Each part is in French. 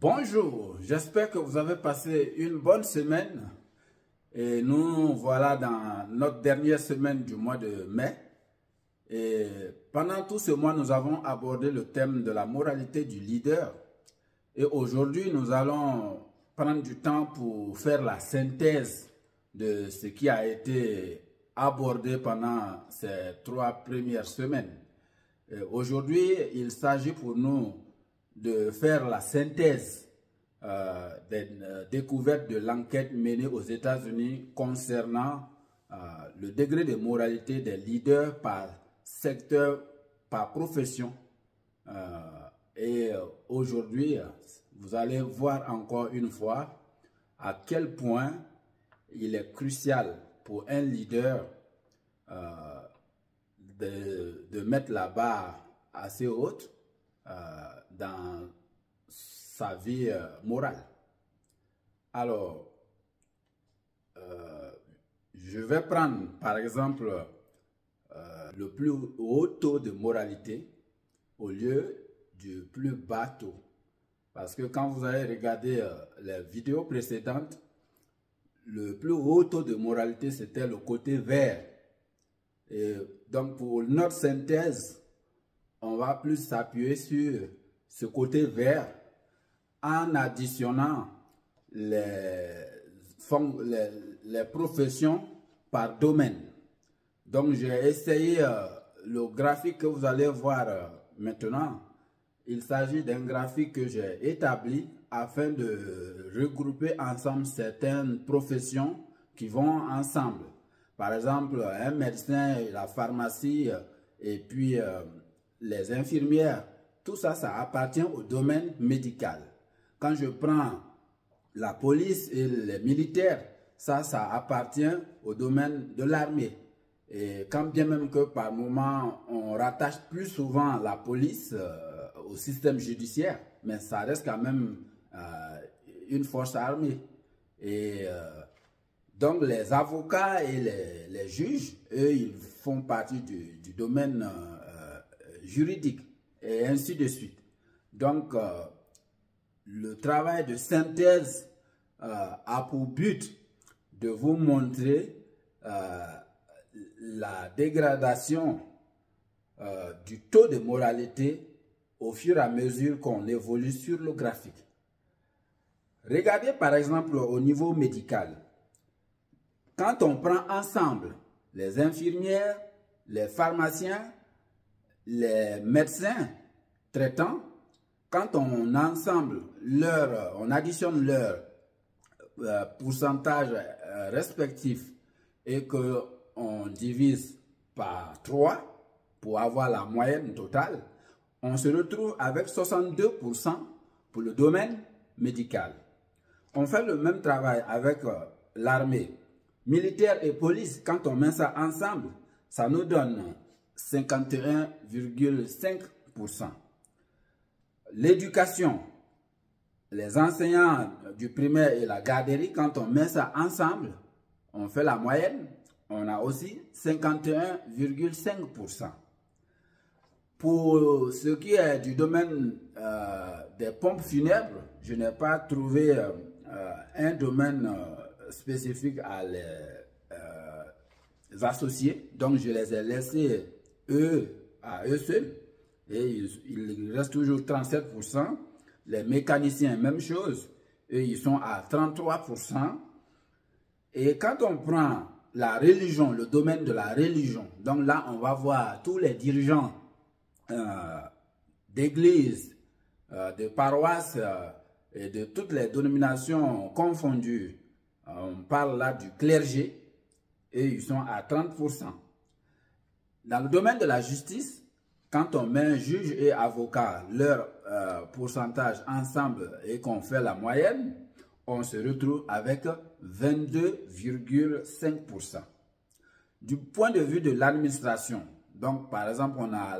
Bonjour, j'espère que vous avez passé une bonne semaine et nous voilà dans notre dernière semaine du mois de mai. Et pendant tout ce mois, nous avons abordé le thème de la moralité du leader. Et aujourd'hui, nous allons prendre du temps pour faire la synthèse de ce qui a été abordé pendant ces 3 premières semaines. Aujourd'hui, il s'agit pour nous de faire la synthèse des découvertes de l'enquête menée aux États-Unis concernant le degré de moralité des leaders par secteur, par profession. Et aujourd'hui, vous allez voir encore une fois à quel point il est crucial pour un leader de mettre la barre assez haute dans sa vie morale. Alors, je vais prendre par exemple le plus haut taux de moralité au lieu du plus bas taux. Parce que quand vous allez regarder les vidéos précédentes, le plus haut taux de moralité, c'était le côté vert. Et donc, pour notre synthèse, on va plus s'appuyer sur ce côté vert en additionnant les professions par domaine. Donc, j'ai essayé le graphique que vous allez voir maintenant. Il s'agit d'un graphique que j'ai établi afin de regrouper ensemble certaines professions qui vont ensemble. Par exemple, un médecin, la pharmacie et puis les infirmières. Tout ça, ça appartient au domaine médical. Quand je prends la police et les militaires, ça appartient au domaine de l'armée. Et quand bien même que par moment, on rattache plus souvent la police au système judiciaire, mais ça reste quand même une force armée. Et donc les avocats et les juges, eux, ils font partie du domaine juridique et ainsi de suite. Donc, le travail de synthèse a pour but de vous montrer la dégradation du taux de moralité au fur et à mesure qu'on évolue sur le graphique. Regardez par exemple au niveau médical. Quand on prend ensemble les infirmières, les pharmaciens, les médecins traitants, quand on additionne leur pourcentage respectif et qu'on divise par 3 pour avoir la moyenne totale, on se retrouve avec 62% pour le domaine médical. On fait le même travail avec l'armée, militaire et police. Quand on met ça ensemble, ça nous donne 51,5%. L'éducation, les enseignants du primaire et la garderie, quand on met ça ensemble, on fait la moyenne, on a aussi 51,5%. Pour ce qui est du domaine des pompes funèbres, je n'ai pas trouvé un domaine spécifique à les associer, donc je les ai laissés à eux seuls. Et il reste toujours 37%. Les mécaniciens, même chose. Eux, ils sont à 33%. Et quand on prend la religion, le domaine de la religion, donc là, on va voir tous les dirigeants d'églises, de paroisses et de toutes les dénominations confondues. On parle là du clergé et ils sont à 30%. Dans le domaine de la justice, quand on met juge et avocat, leur pourcentage ensemble et qu'on fait la moyenne, on se retrouve avec 22,5%. Du point de vue de l'administration, donc par exemple, on a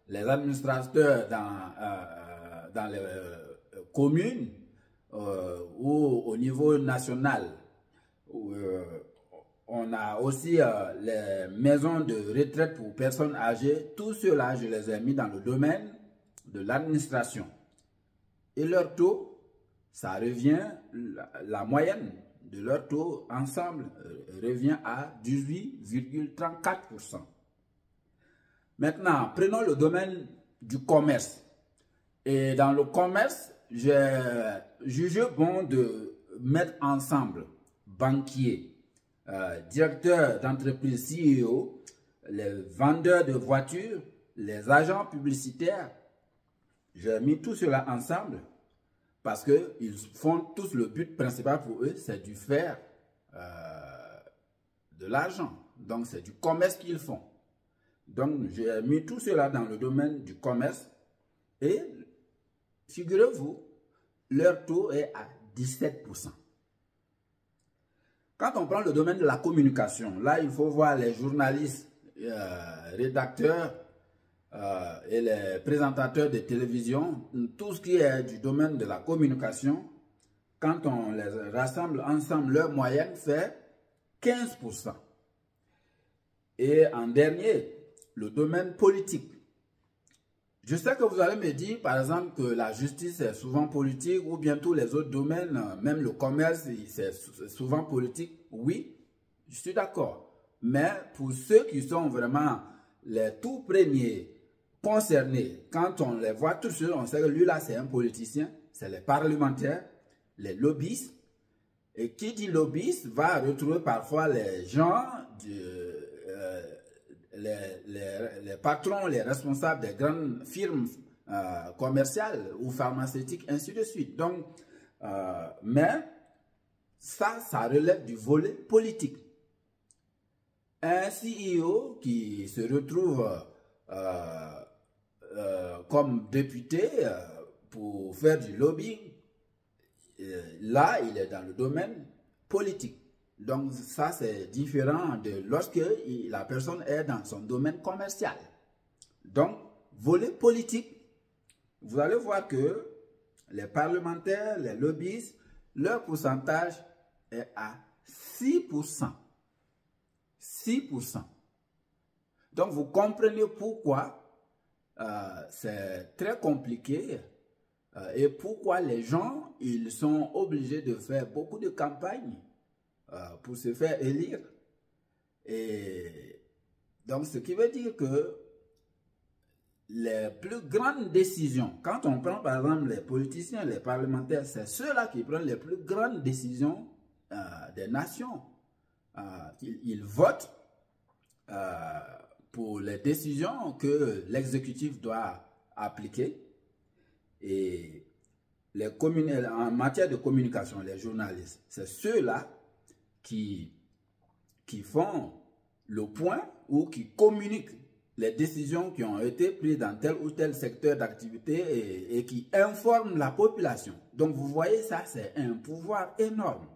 les administrateurs dans les communes ou au niveau national. On a aussi les maisons de retraite pour personnes âgées. Tout cela, je les ai mis dans le domaine de l'administration. Et leur taux, ça revient, la moyenne de leur taux ensemble revient à 18,34%. Maintenant, prenons le domaine du commerce. Et dans le commerce, j'ai jugé bon de mettre ensemble banquiers, directeurs d'entreprise CEO, les vendeurs de voitures, les agents publicitaires. J'ai mis tout cela ensemble parce qu'ils font tous le but principal pour eux, c'est de faire de l'argent. Donc, c'est du commerce qu'ils font. Donc, j'ai mis tout cela dans le domaine du commerce et figurez-vous, leur taux est à 17%. Quand on prend le domaine de la communication, là, il faut voir les journalistes, rédacteurs et les présentateurs de télévision, tout ce qui est du domaine de la communication, quand on les rassemble ensemble, leur moyenne fait 15%. Et en dernier, le domaine politique. Je sais que vous allez me dire, par exemple, que la justice est souvent politique ou bien tous les autres domaines, même le commerce, c'est souvent politique. Oui, je suis d'accord. Mais pour ceux qui sont vraiment les tout premiers concernés, quand on les voit tous, on sait que lui là, c'est un politicien, c'est les parlementaires, les lobbyistes. Et qui dit lobbyiste va retrouver parfois les gens les patrons, les responsables des grandes firmes commerciales ou pharmaceutiques, ainsi de suite. Donc, mais ça relève du volet politique. Un CEO qui se retrouve comme député pour faire du lobbying, là, il est dans le domaine politique. Donc, ça, c'est différent de lorsque la personne est dans son domaine commercial. Donc, volet politique, vous allez voir que les parlementaires, les lobbyistes, leur pourcentage est à 6%. 6%. Donc, vous comprenez pourquoi c'est très compliqué et pourquoi les gens, ils sont obligés de faire beaucoup de campagnes pour se faire élire. Et donc, ce qui veut dire que les plus grandes décisions, quand on prend par exemple les politiciens, les parlementaires, c'est ceux-là qui prennent les plus grandes décisions des nations. Ils votent pour les décisions que l'exécutif doit appliquer. Et en matière de communication, les journalistes, c'est ceux-là qui font le point ou qui communiquent les décisions qui ont été prises dans tel ou tel secteur d'activité et qui informent la population. Donc vous voyez, ça c'est un pouvoir énorme.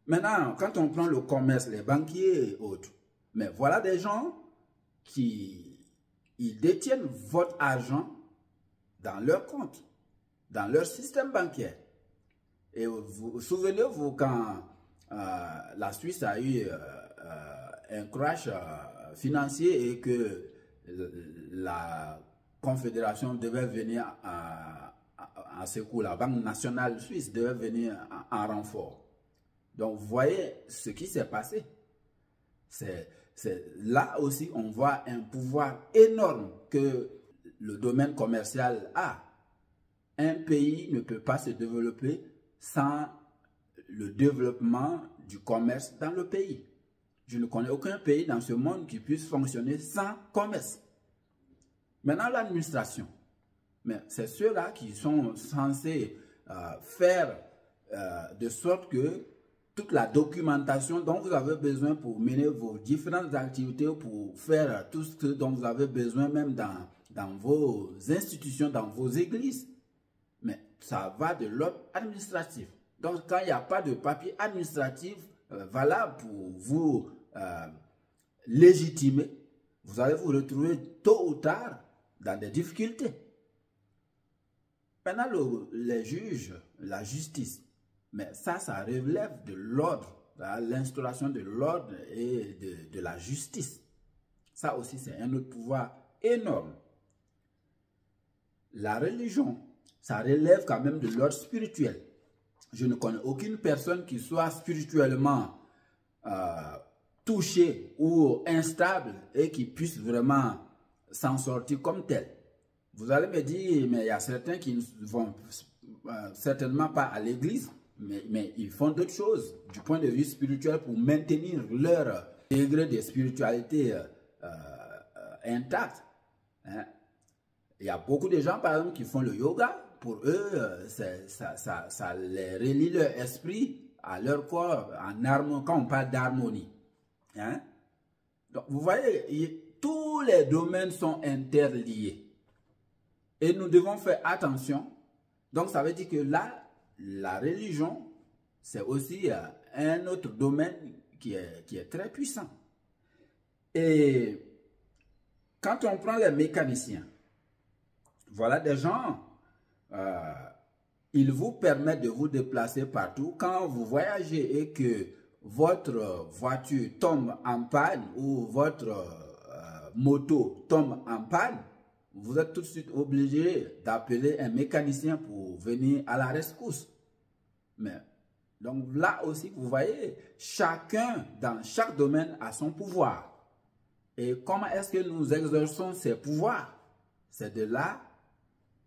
Maintenant, quand on prend le commerce, les banquiers et autres, mais voilà des gens qui ils détiennent votre argent dans leur compte, dans leur système bancaire. Et vous souvenez-vous quand la Suisse a eu un crash financier et que la Confédération devait venir à secours, la Banque nationale suisse devait venir en renfort. Donc, vous voyez ce qui s'est passé. Là aussi, on voit un pouvoir énorme que le domaine commercial a. Un pays ne peut pas se développer sans le développement du commerce dans le pays. Je ne connais aucun pays dans ce monde qui puisse fonctionner sans commerce. Maintenant, l'administration. Mais c'est ceux-là qui sont censés faire de sorte que toute la documentation dont vous avez besoin pour mener vos différentes activités, pour faire tout ce dont vous avez besoin, même dans vos institutions, dans vos églises. Mais ça va de l'ordre administratif. Donc, quand il n'y a pas de papier administratif valable pour vous légitimer, vous allez vous retrouver tôt ou tard dans des difficultés. Maintenant, les juges, la justice, mais ça relève de l'ordre, l'instauration de l'ordre et de la justice. Ça aussi, c'est un autre pouvoir énorme. La religion, ça relève quand même de l'ordre spirituel. Je ne connais aucune personne qui soit spirituellement touchée ou instable et qui puisse vraiment s'en sortir comme tel. Vous allez me dire, mais il y a certains qui ne vont certainement pas à l'église, mais ils font d'autres choses du point de vue spirituel pour maintenir leur degré de spiritualité intact. Hein? Il y a beaucoup de gens, par exemple, qui font le yoga. Pour eux, ça les relie leur esprit à leur corps en harmonie, quand on parle d'harmonie. Hein? Donc, vous voyez, tous les domaines sont interliés. Et nous devons faire attention. Donc, ça veut dire que là, la religion, c'est aussi un autre domaine qui est très puissant. Et quand on prend les mécaniciens, voilà des gens, ils vous permettent de vous déplacer partout. Quand vous voyagez et que votre voiture tombe en panne ou votre moto tombe en panne, vous êtes tout de suite obligé d'appeler un mécanicien pour venir à la rescousse. Mais, donc là aussi, vous voyez, chacun dans chaque domaine a son pouvoir. Et comment est-ce que nous exerçons ces pouvoirs? C'est de là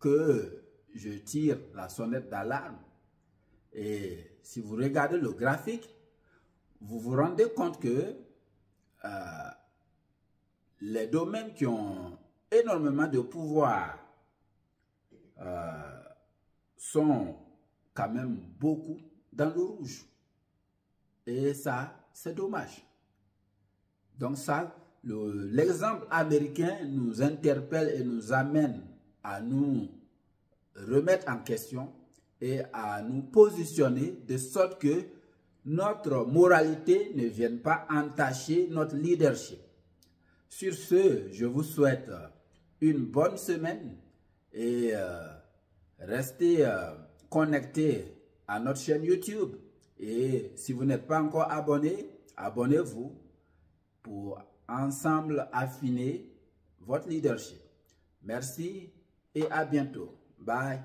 que je tire la sonnette d'alarme. Et si vous regardez le graphique, vous vous rendez compte que les domaines qui ont énormément de pouvoir sont quand même beaucoup dans le rouge. Et ça, c'est dommage. Donc ça, l'exemple américain nous interpelle et nous amène à nous remettre en question et à nous positionner de sorte que notre moralité ne vienne pas entacher notre leadership. Sur ce, je vous souhaite une bonne semaine et restez connectés à notre chaîne YouTube. Et si vous n'êtes pas encore abonné, abonnez-vous pour ensemble affiner votre leadership. Merci et à bientôt. Bye.